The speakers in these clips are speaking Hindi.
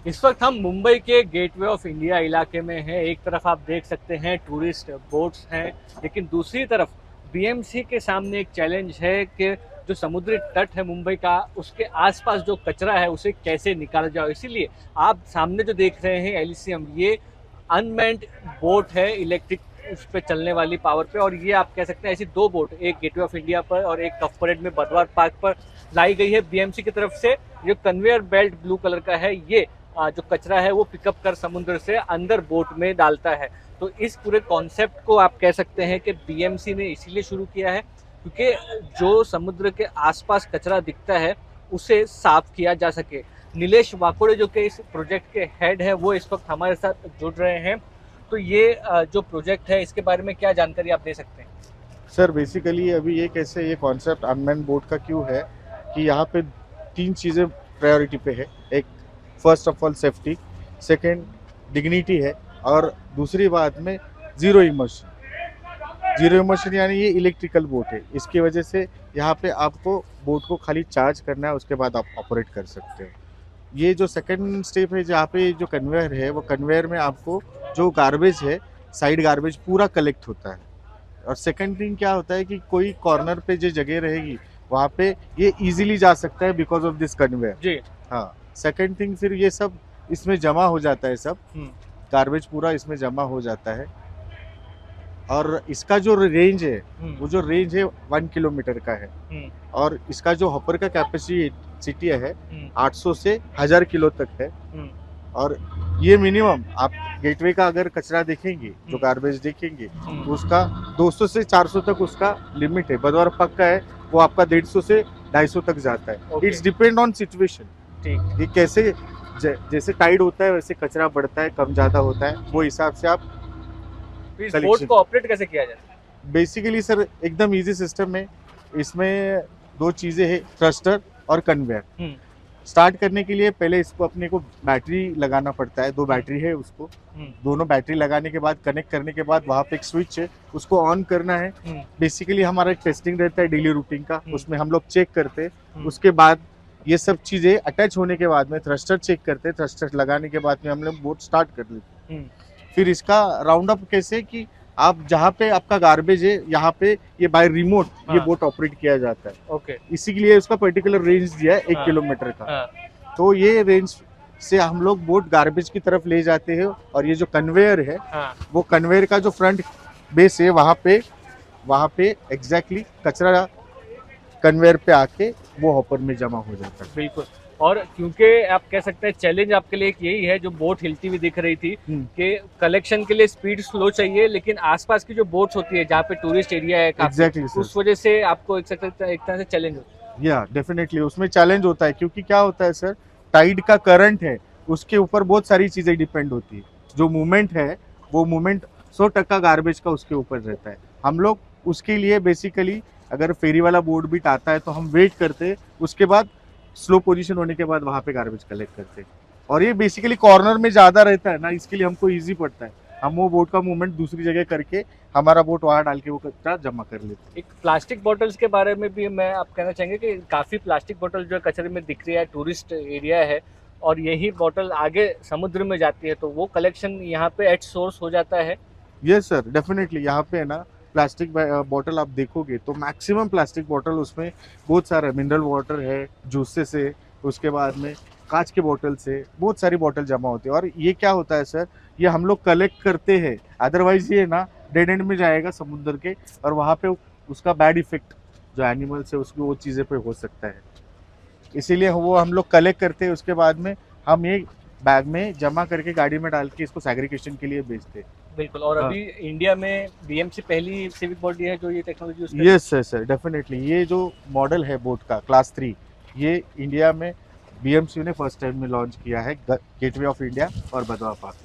इस वक्त हम मुंबई के गेटवे ऑफ इंडिया इलाके में हैं। एक तरफ आप देख सकते हैं टूरिस्ट बोट्स हैं, लेकिन दूसरी तरफ बीएमसी के सामने एक चैलेंज है कि जो समुद्री तट है मुंबई का, उसके आसपास जो कचरा है उसे कैसे निकाला जाए। इसीलिए आप सामने जो देख रहे हैं एलिसियम, ये अनमैन्ड बोट है, इलेक्ट्रिक उस पर चलने वाली पावर पे। और ये आप कह सकते हैं ऐसी दो बोट, एक गेटवे ऑफ इंडिया पर और एक कफ परेड में बदवार पार्क पर लाई गई है बीएमसी की तरफ से। जो कन्वेयर बेल्ट ब्लू कलर का है, ये जो कचरा है वो पिकअप कर समुद्र से अंदर बोट में डालता है। तो इस पूरे कॉन्सेप्ट को आप कह सकते हैं कि बीएमसी ने इसीलिए शुरू किया है क्योंकि जो समुद्र के आसपास कचरा दिखता है उसे साफ किया जा सके। नीलेश वाकोड़े जो कि इस प्रोजेक्ट के हेड है, वो इस वक्त हमारे साथ जुड़ रहे हैं। तो ये जो प्रोजेक्ट है इसके बारे में क्या जानकारी आप दे सकते हैं? सर बेसिकली अभी ये कैसे ये कॉन्सेप्ट अनमैन्ड बोट का क्यों है कि यहाँ पे तीन चीज़ें प्रायोरिटी पे है। एक first of all safety, second dignity है, और दूसरी बात में ज़ीरो इमर्शन। ज़ीरो इमर्शन यानी ये इलेक्ट्रिकल बोट है, इसकी वजह से यहाँ पे आपको बोट को खाली चार्ज करना है, उसके बाद आप ऑपरेट कर सकते हो। ये जो सेकंड स्टेप है, जहाँ पे जो कन्वेयर है, वो कन्वेयर में आपको जो गार्बेज है, साइड गार्बेज पूरा कलेक्ट होता है। और सेकंड थिंग क्या होता है कि कोई कॉर्नर पे जो जगह रहेगी वहाँ पे ये इजीली जा सकता है बिकॉज ऑफ दिस कन्वेयर जी। हाँ। सेकंड थिंग फिर ये सब इसमें जमा हो जाता है, सब गार्बेज पूरा इसमें जमा हो जाता है। और इसका जो रेंज है, वो जो रेंज है 1 किलोमीटर का है। और इसका जो हॉपर का कैपेसिटी है 800 से 1000 किलो तक है। और ये मिनिमम आप गेटवे का अगर कचरा देखेंगे, जो गार्बेज देखेंगे, तो उसका 200 से 400 तक उसका लिमिट है। बदवार पार्क का है वो आपका 150 से 250 तक जाता है। It's depend on situation. ठीक। ये कैसे जैसे टाइड होता है वैसे कचरा बढ़ता है, कम ज़्यादा होता है, वो हिसाब से आप इस बोट को ऑपरेट कैसे किया जाए? बेसिकली सर एकदम इजी सिस्टम है। इसमें दो चीज़ें हैं, थ्रस्टर और कन्वेयर। स्टार्ट करने के लिए पहले इसको अपने को बैटरी लगाना पड़ता है। 2 बैटरी है उसको, दोनों बैटरी लगाने के बाद कनेक्ट करने के बाद वहाँ पे एक स्विच है, उसको ऑन करना है। बेसिकली हमारा एक टेस्टिंग रहता है डेली रूटीन का, उसमें हम लोग चेक करते हैं। उसके बाद ये सब चीज़ें अटैच होने के बाद में थ्रस्टर चेक करते हैं। थ्रस्टर लगाने के बाद में हम लोग बोट स्टार्ट कर लेते हैं। फिर इसका राउंड अप कैसे कि आप जहाँ पे आपका गार्बेज है, यहाँ पे ये बाय रिमोट ये बोट ऑपरेट किया जाता है। ओके। इसी के लिए उसका पर्टिकुलर रेंज दिया है 1 किलोमीटर का। तो ये रेंज से हम लोग बोट गार्बेज की तरफ ले जाते हैं। और ये जो कन्वेयर है, वो कन्वेयर का जो फ्रंट बेस है, वहाँ पे एग्जैक्टली कचरा कन्वेयर पे आके वो हॉपर में जमा हो जाता है। बिल्कुल। और क्योंकि आप कह सकते हैं चैलेंज आपके लिए एक यही है, जो बोट हिलती हुई दिख रही थी, कि कलेक्शन के लिए स्पीड स्लो चाहिए, लेकिन आसपास की जो बोट्स होती है जहाँ पे टूरिस्ट एरिया है Exactly, उस वजह से आपको एक तरह से चैलेंज होता है। या डेफिनेटली उसमें चैलेंज होता है, क्योंकि क्या होता है सर, टाइड का करंट है, उसके ऊपर बहुत सारी चीज़ें डिपेंड होती है। जो मूवमेंट है, वो मूवमेंट 100% गार्बेज का उसके ऊपर रहता है। हम लोग उसके लिए बेसिकली अगर फेरी वाला बोट भी आता है तो हम वेट करते हैं, उसके बाद स्लो पोजीशन होने के बाद वहाँ पे गार्बेज कलेक्ट करते हैं। और ये बेसिकली कॉर्नर में ज़्यादा रहता है ना, इसके लिए हमको ईजी पड़ता है। हम वो बोट का मूवमेंट दूसरी जगह करके हमारा बोट वहाँ डाल के वो कचरा जमा कर लेते हैं। एक प्लास्टिक बॉटल्स के बारे में भी मैं आप कहना चाहेंगे कि काफ़ी प्लास्टिक बॉटल जो कचरे में दिख रही है, टूरिस्ट एरिया है, और यही बॉटल आगे समुद्र में जाती है, तो वो कलेक्शन यहाँ पे एट सोर्स हो जाता है। यस सर, डेफिनेटली यहाँ पे है ना, प्लास्टिक बॉटल आप देखोगे तो मैक्सिमम प्लास्टिक बॉटल, उसमें बहुत सारा मिनरल वाटर है, जूसेस से, उसके बाद में कांच के बॉटल से बहुत सारी बॉटल जमा होती है। और ये क्या होता है सर, ये हम लोग कलेक्ट करते हैं, अदरवाइज ये ना डेड एंड में जाएगा समुद्र के, और वहाँ पे उसका बैड इफेक्ट जो एनिमल्स है उसकी वो चीज़ें पे हो सकता है। इसीलिए वो हम लोग कलेक्ट करते हैं, उसके बाद में हम ये बैग में जमा करके गाड़ी में डाल के इसको सेग्रीगेशन के लिए भेजते हैं। बिल्कुल। और अभी इंडिया में बीएमसी पहली सिविक बॉडी है जो ये technology use yes sir sir, definitely ये जो मॉडल है बोट का क्लास 3, ये इंडिया में बीएमसी ने फर्स्ट टाइम में लॉन्च किया है, गेटवे ऑफ इंडिया और बदवा पार्क।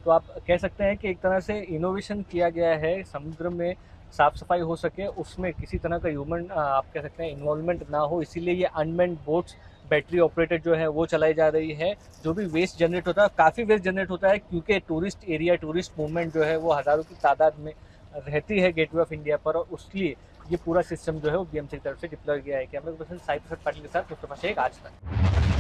तो आप कह सकते हैं कि एक तरह से इनोवेशन किया गया है, समुद्र में साफ सफाई हो सके, उसमें किसी तरह का ह्यूमन आप कह सकते हैं इन्वॉल्वमेंट ना हो, इसीलिए ये अनमैन्ड बोट्स बैटरी ऑपरेटेड जो है वो चलाई जा रही है। जो भी वेस्ट जनरेट होता है, काफ़ी वेस्ट जनरेट होता है, क्योंकि टूरिस्ट एरिया, टूरिस्ट मूवमेंट जो है वो हज़ारों की तादाद में रहती है गेटवे ऑफ इंडिया पर, और उसलिए ये पूरा सिस्टम जो है वो बीएमसी की तरफ से डिप्लॉय किया है। कैमरा पर्सन साई प्रसाद पाटिल के साथ मुस्तफा शेख, आज तक।